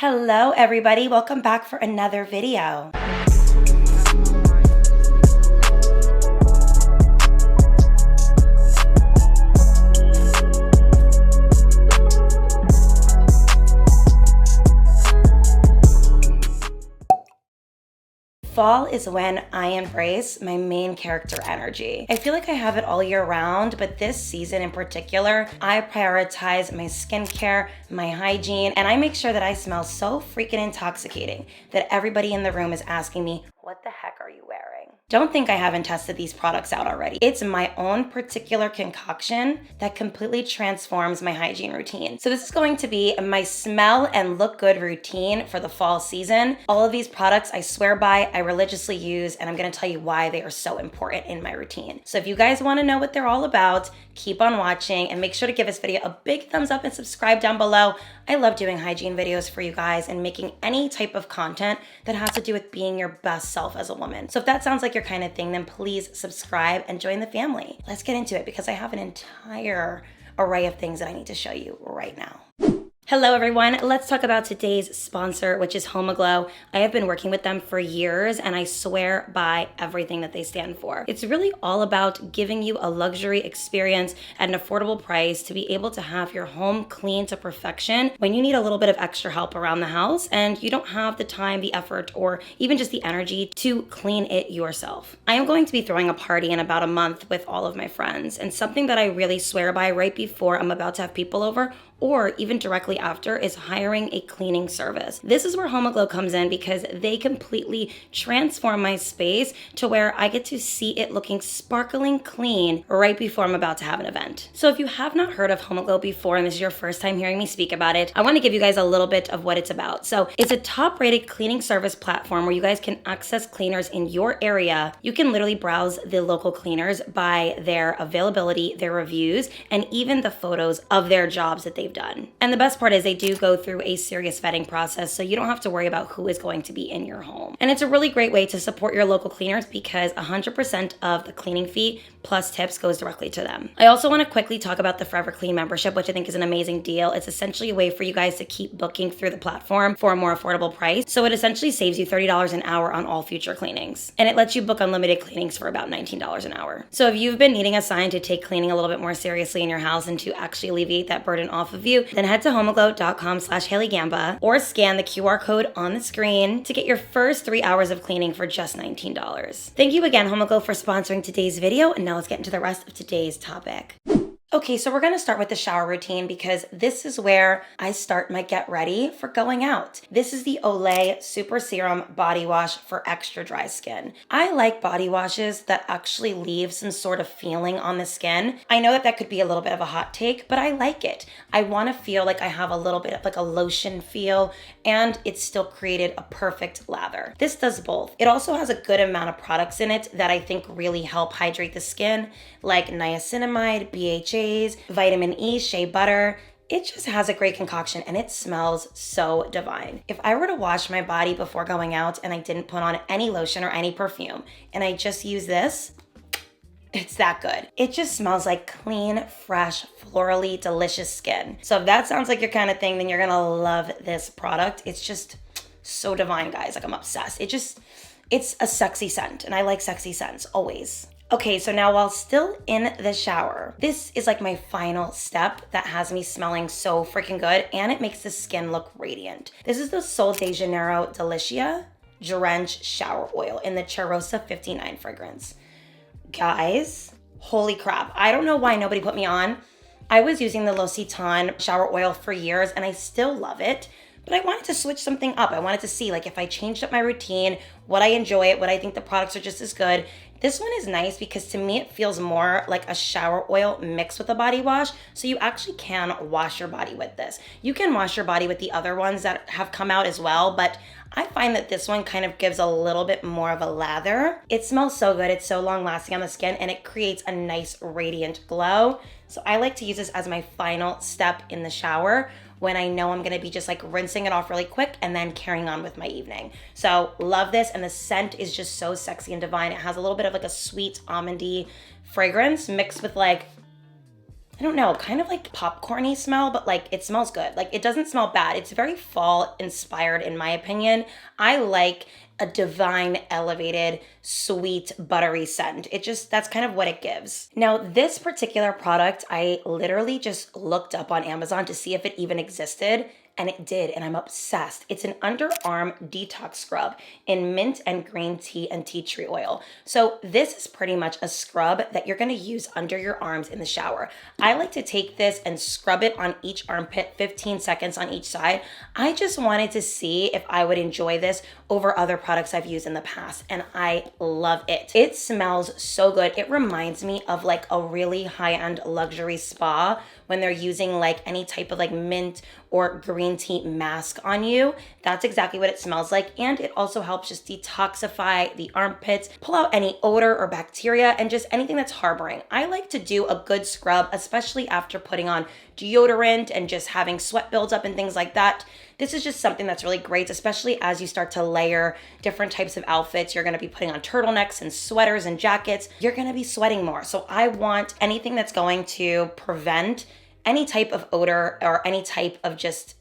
Hello everybody, welcome back for another video. Fall is when I embrace my main character energy. I feel like I have it all year round, but this season in particular, I prioritize my skincare, my hygiene, and I make sure that I smell so freaking intoxicating that everybody in the room is asking me, what the heck are you wearing? Don't think I haven't tested these products out already. It's my own particular concoction that completely transforms my hygiene routine. So this is going to be my smell and look good routine for the fall season. All of these products I swear by, I religiously use, and I'm gonna tell you why they are so important in my routine. So if you guys wanna know what they're all about, keep on watching and make sure to give this video a big thumbs up and subscribe down below. I love doing hygiene videos for you guys and making any type of content that has to do with being your best self as a woman. So if that sounds like your kind of thing, then please subscribe and join the family. Let's get into it because I have an entire array of things that I need to show you right now. Hello everyone, let's talk about today's sponsor, which is Homoglo. I have been working with them for years and I swear by everything that they stand for. It's really all about giving you a luxury experience at an affordable price to be able to have your home clean to perfection when you need a little bit of extra help around the house and you don't have the time, the effort, or even just the energy to clean it yourself. I am going to be throwing a party in about a month with all of my friends, and something that I really swear by right before I'm about to have people over or even directly after is hiring a cleaning service. This is where Homoglo comes in because they completely transform my space to where I get to see it looking sparkling clean right before I'm about to have an event. So if you have not heard of Homoglo before and this is your first time hearing me speak about it, I want to give you guys a little bit of what it's about. So it's a top-rated cleaning service platform where you guys can access cleaners in your area. You can literally browse the local cleaners by their availability, their reviews, and even the photos of their jobs that they've done. And the best part is they do go through a serious vetting process, so you don't have to worry about who is going to be in your home. And it's a really great way to support your local cleaners because 100% of the cleaning fee plus tips goes directly to them. I also want to quickly talk about the Forever Clean membership, which I think is an amazing deal. It's essentially a way for you guys to keep booking through the platform for a more affordable price. So it essentially saves you $30 an hour on all future cleanings. And it lets you book unlimited cleanings for about $19 an hour. So if you've been needing a sign to take cleaning a little bit more seriously in your house and to actually alleviate that burden off of you, then head to homoglo.com/HaileyGamba or scan the QR code on the screen to get your first 3 hours of cleaning for just $19. Thank you again, Homoglo, for sponsoring today's video, and now let's get into the rest of today's topic. Okay, so we're gonna start with the shower routine because this is where I start my get ready for going out. This is the Olay Super Serum Body Wash for extra dry skin. I like body washes that actually leave some sort of feeling on the skin. I know that could be a little bit of a hot take, but I like it. I wanna feel like I have a little bit of like a lotion feel and it's still created a perfect lather. This does both. It also has a good amount of products in it that I think really help hydrate the skin, like niacinamide, BHA, vitamin E, shea butter. It just has a great concoction and it smells so divine. If I were to wash my body before going out and I didn't put on any lotion or any perfume and I just use this, it's that good. It just smells like clean, fresh, florally delicious skin. So if that sounds like your kind of thing, then you're gonna love this product. It's just so divine, guys. Like, I'm obsessed. It's a sexy scent and I like sexy scents always. Okay, so now while still in the shower, this is like my final step that has me smelling so freaking good and it makes the skin look radiant. This is the Sol de Janeiro Delicia Drench Shower Oil in the Cheirosa 59 fragrance. Guys, holy crap. I don't know why nobody put me on. I was using the L'Occitane shower oil for years and I still love it. But I wanted to switch something up. I wanted to see like if I changed up my routine, would I enjoy it? Would I think the products are just as good? This one is nice because to me, it feels more like a shower oil mixed with a body wash. So you actually can wash your body with this. You can wash your body with the other ones that have come out as well, but I find that this one kind of gives a little bit more of a lather. It smells so good. It's so long lasting on the skin and it creates a nice radiant glow. So I like to use this as my final step in the shower when I know I'm gonna be just like rinsing it off really quick and then carrying on with my evening. So love this, and the scent is just so sexy and divine. It has a little bit of like a sweet almondy fragrance mixed with like I don't know, kind of like popcorny smell, but like it smells good. Like it doesn't smell bad. It's very fall inspired in my opinion. I like a divine, elevated, sweet, buttery scent. That's kind of what it gives. Now, this particular product, I literally just looked up on Amazon to see if it even existed. And it did, and I'm obsessed. It's an underarm detox scrub in mint and green tea and tea tree oil. So this is pretty much a scrub that you're gonna use under your arms in the shower. I like to take this and scrub it on each armpit, 15 seconds on each side. I just wanted to see if I would enjoy this over other products I've used in the past, and I love it. It smells so good. It reminds me of like a really high-end luxury spa when they're using like any type of like mint or green tea mask on you. That's exactly what it smells like. And it also helps just detoxify the armpits, pull out any odor or bacteria, and just anything that's harboring. I like to do a good scrub, especially after putting on deodorant and just having sweat buildup and things like that. This is just something that's really great, especially as you start to layer different types of outfits. You're gonna be putting on turtlenecks and sweaters and jackets. You're gonna be sweating more. So I want anything that's going to prevent any type of odor or any type of just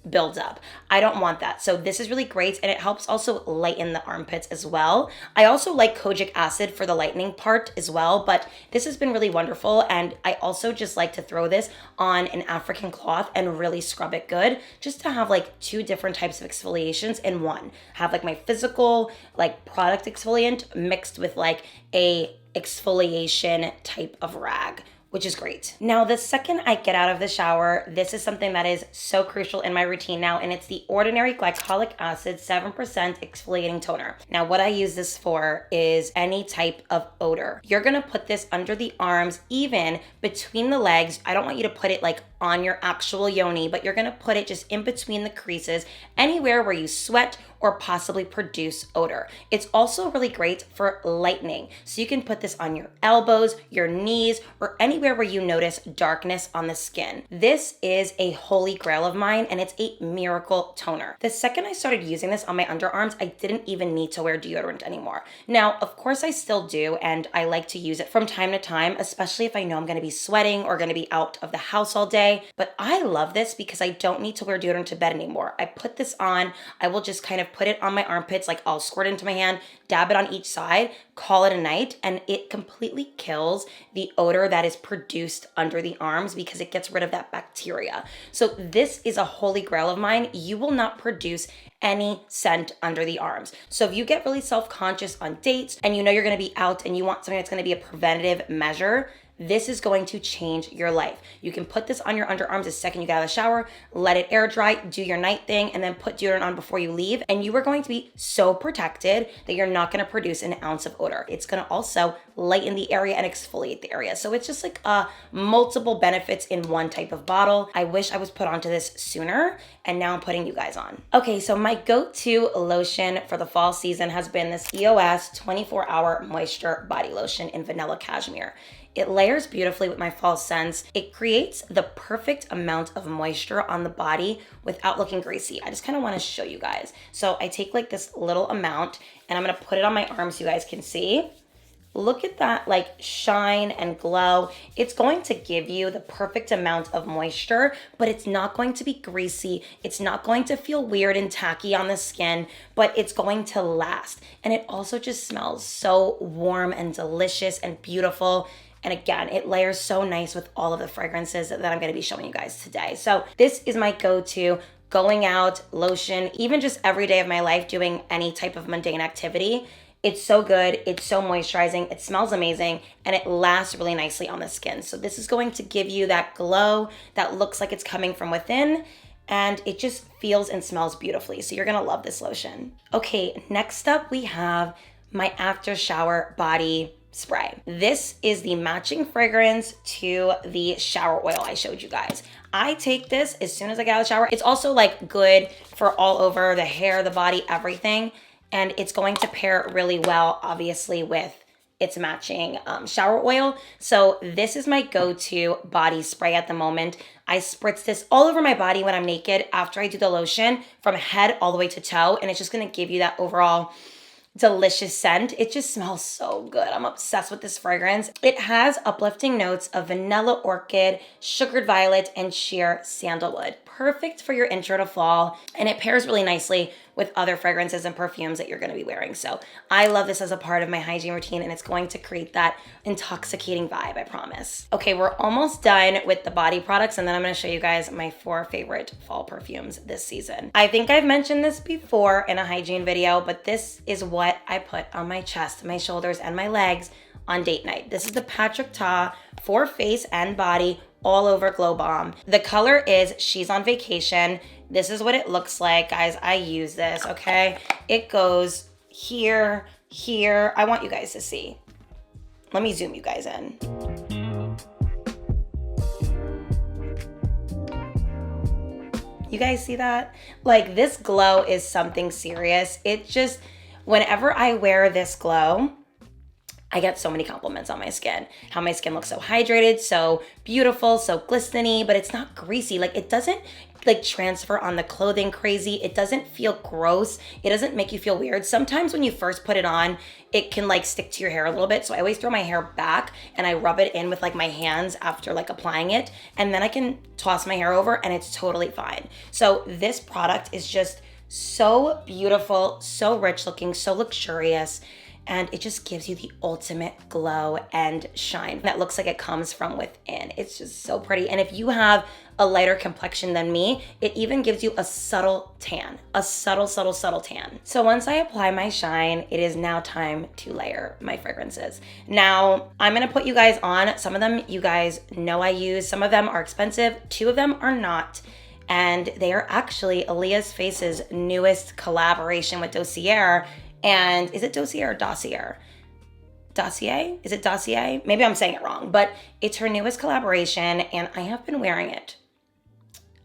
builds up. I don't want that. So this is really great, and it helps also lighten the armpits as well. I also like kojic acid for the lightening part as well, but this has been really wonderful, and I also just like to throw this on an African cloth and really scrub it good, just to have like two different types of exfoliations in one. Have like my physical like product exfoliant mixed with like a exfoliation type of rag, which is great. Now, the second I get out of the shower, this is something that is so crucial in my routine now, and it's the Ordinary Glycolic Acid 7% Exfoliating Toner. Now, what I use this for is any type of odor. You're gonna put this under the arms, even between the legs. I don't want you to put it like on your actual yoni, but you're gonna put it just in between the creases, anywhere where you sweat or possibly produce odor. It's also really great for lightening. So you can put this on your elbows, your knees, or anywhere where you notice darkness on the skin. This is a holy grail of mine, and it's a miracle toner. The second I started using this on my underarms, I didn't even need to wear deodorant anymore. Now, of course I still do, and I like to use it from time to time, especially if I know I'm gonna be sweating or gonna be out of the house all day. But I love this because I don't need to wear deodorant to bed anymore. I put this on, I will just kind of put it on my armpits, like I'll squirt into my hand, dab it on each side, call it a night, and it completely kills the odor that is produced under the arms because it gets rid of that bacteria. So this is a holy grail of mine. You will not produce any scent under the arms. So if you get really self-conscious on dates and you know you're gonna be out and you want something that's gonna be a preventative measure, this is going to change your life. You can put this on your underarms the second you get out of the shower, let it air dry, do your night thing, and then put deodorant on before you leave. And you are going to be so protected that you're not gonna produce an ounce of odor. It's gonna also lighten the area and exfoliate the area. So it's just like multiple benefits in one type of bottle. I wish I was put onto this sooner, and now I'm putting you guys on. Okay, so my go-to lotion for the fall season has been this EOS 24-hour moisture body lotion in vanilla cashmere. It layers beautifully with my fall scents. It creates the perfect amount of moisture on the body without looking greasy. I just kind of want to show you guys. So I take like this little amount and I'm gonna put it on my arm so you guys can see. Look at that like shine and glow. It's going to give you the perfect amount of moisture, but it's not going to be greasy. It's not going to feel weird and tacky on the skin, but it's going to last. And it also just smells so warm and delicious and beautiful. And again, it layers so nice with all of the fragrances that I'm gonna be showing you guys today. So this is my go-to going out lotion, even just every day of my life doing any type of mundane activity. It's so good, it's so moisturizing, it smells amazing, and it lasts really nicely on the skin. So this is going to give you that glow that looks like it's coming from within, and it just feels and smells beautifully. So you're gonna love this lotion. Okay, next up we have my after shower body spray. This is the matching fragrance to the shower oil I showed you guys. I take this as soon as I get out of the shower. It's also like good for all over the hair, the body, everything. And it's going to pair really well, obviously, with its matching shower oil. So this is my go-to body spray at the moment. I spritz this all over my body when I'm naked after I do the lotion from head all the way to toe. And it's just gonna give you that overall delicious scent. It just smells so good. I'm obsessed with this fragrance. It has uplifting notes of vanilla orchid, sugared violet, and sheer sandalwood. Perfect for your intro to fall, and it pairs really nicely with other fragrances and perfumes that you're going to be wearing. So I love this as a part of my hygiene routine, and it's going to create that intoxicating vibe, I promise. Okay, we're almost done with the body products, and then I'm going to show you guys my 4 favorite fall perfumes this season. I think I've mentioned this before in a hygiene video, but this is what I put on my chest, my shoulders, and my legs on date night. This is the Patrick Ta for face and body all over glow bomb. The color is She's on Vacation. This is what it looks like, guys. I use this, okay? It goes here, here. I want you guys to see. Let me zoom you guys in. You guys see that? Like, this glow is something serious. It just, whenever I wear this glow, I get so many compliments on my skin. How my skin looks so hydrated, so beautiful, so glistening, but it's not greasy. Like, it doesn't like transfer on the clothing crazy. It doesn't feel gross. It doesn't make you feel weird. Sometimes when you first put it on, it can like stick to your hair a little bit. So I always throw my hair back and I rub it in with like my hands after like applying it. And then I can toss my hair over and it's totally fine. So this product is just so beautiful, so rich looking, so luxurious. And it just gives you the ultimate glow and shine that looks like it comes from within. It's just so pretty. And if you have a lighter complexion than me, it even gives you a subtle tan, a subtle tan. So once I apply my shine, it is now time to layer my fragrances. Now, I'm gonna put you guys on. Some of them you guys know I use. Some of them are expensive. 2 of them are not. And they are actually Alia's Face's newest collaboration with Dossier. And is it Dossier or Dossier? Dossier? Is it Dossier? Maybe I'm saying it wrong, but it's her newest collaboration and I have been wearing it.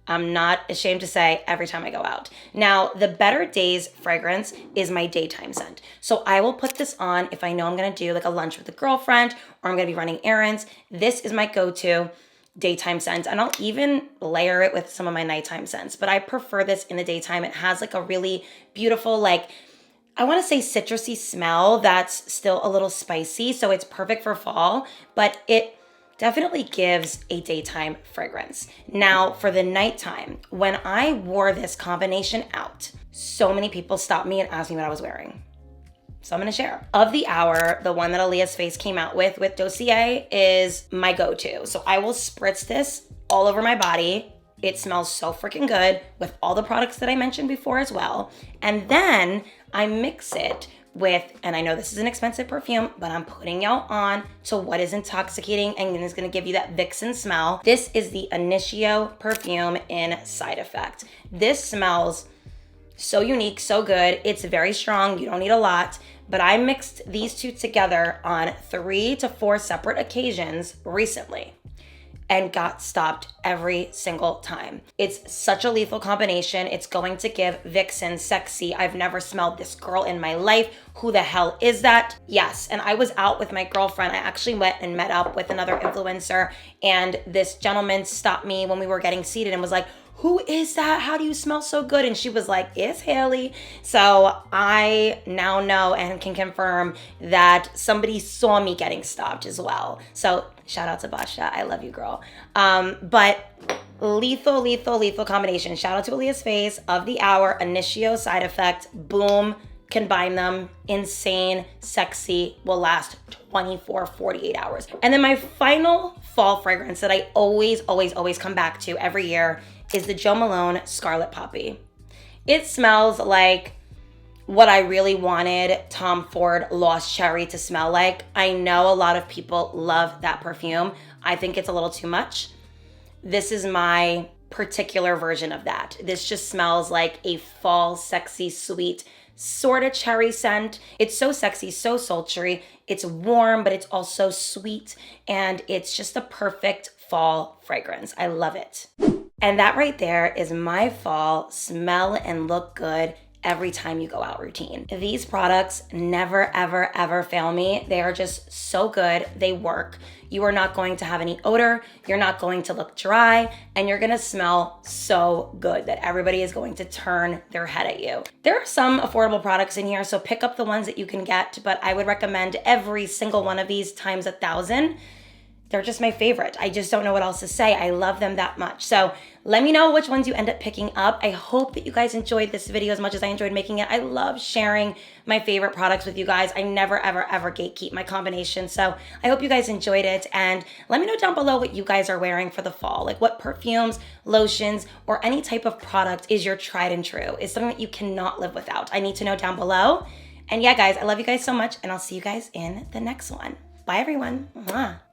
I'm not ashamed to say every time I go out. Now, the Better Days fragrance is my daytime scent. So I will put this on if I know I'm gonna do like a lunch with a girlfriend or I'm gonna be running errands. This is my go-to daytime scent, and I'll even layer it with some of my nighttime scents, but I prefer this in the daytime. It has like a really beautiful, like, I want to say citrusy smell that's still a little spicy, so it's perfect for fall, but it definitely gives a daytime fragrance. Now, for the nighttime, when I wore this combination out, so many people stopped me and asked me what I was wearing. So I'm gonna share. Of the Hour, the one that Alia's Face came out with Dossier, is my go-to. So I will spritz this all over my body. It smells so freaking good with all the products that I mentioned before as well. And then I mix it with, and I know this is an expensive perfume, but I'm putting y'all on to what is intoxicating and is gonna give you that Vixen smell. This is the Initio perfume in Side Effect. This smells so unique, so good. It's very strong, you don't need a lot, but I mixed these 2 together on 3 to 4 separate occasions recently and got stopped every single time. It's such a lethal combination. It's going to give Vixen sexy. I've never smelled this girl in my life. Who the hell is that? Yes, and I was out with my girlfriend. I actually went and met up with another influencer, and this gentleman stopped me when we were getting seated and was like, "Who is that? How do you smell so good?" And she was like, "It's Hailey." So I now know and can confirm that somebody saw me getting stopped as well. So shout out to Basha. I love you, girl. But lethal combination. Shout out to Alia's Face, Of the Hour, Initio, Side Effect. Boom. Combine them. Insane, sexy, will last 24, 48 hours. And then my final fall fragrance that I always come back to every year is the Jo Malone Scarlet Poppy. It smells like what I really wanted Tom Ford Lost Cherry to smell like. I know a lot of people love that perfume. I think it's a little too much. This is my particular version of that. This just smells like a fall, sexy, sweet, sort of cherry scent. It's so sexy, so sultry. It's warm, but it's also sweet, and it's just a perfect fall fragrance. I love it. And that right there is my fall smell and look good every time you go out routine. These products never, ever, ever fail me. They are just so good. They work. You are not going to have any odor. You're not going to look dry, and you're gonna smell so good that everybody is going to turn their head at you. There are some affordable products in here, so pick up the ones that you can get, but I would recommend every single one of these times 1,000. They're just my favorite. I just don't know what else to say. I love them that much. So let me know which ones you end up picking up. I hope that you guys enjoyed this video as much as I enjoyed making it. I love sharing my favorite products with you guys. I never, ever, ever gatekeep my combination. So I hope you guys enjoyed it. And let me know down below what you guys are wearing for the fall. Like what perfumes, lotions, or any type of product is your tried and true. Is something that you cannot live without. I need to know down below. And yeah, guys, I love you guys so much. And I'll see you guys in the next one. Bye, everyone. Mwah.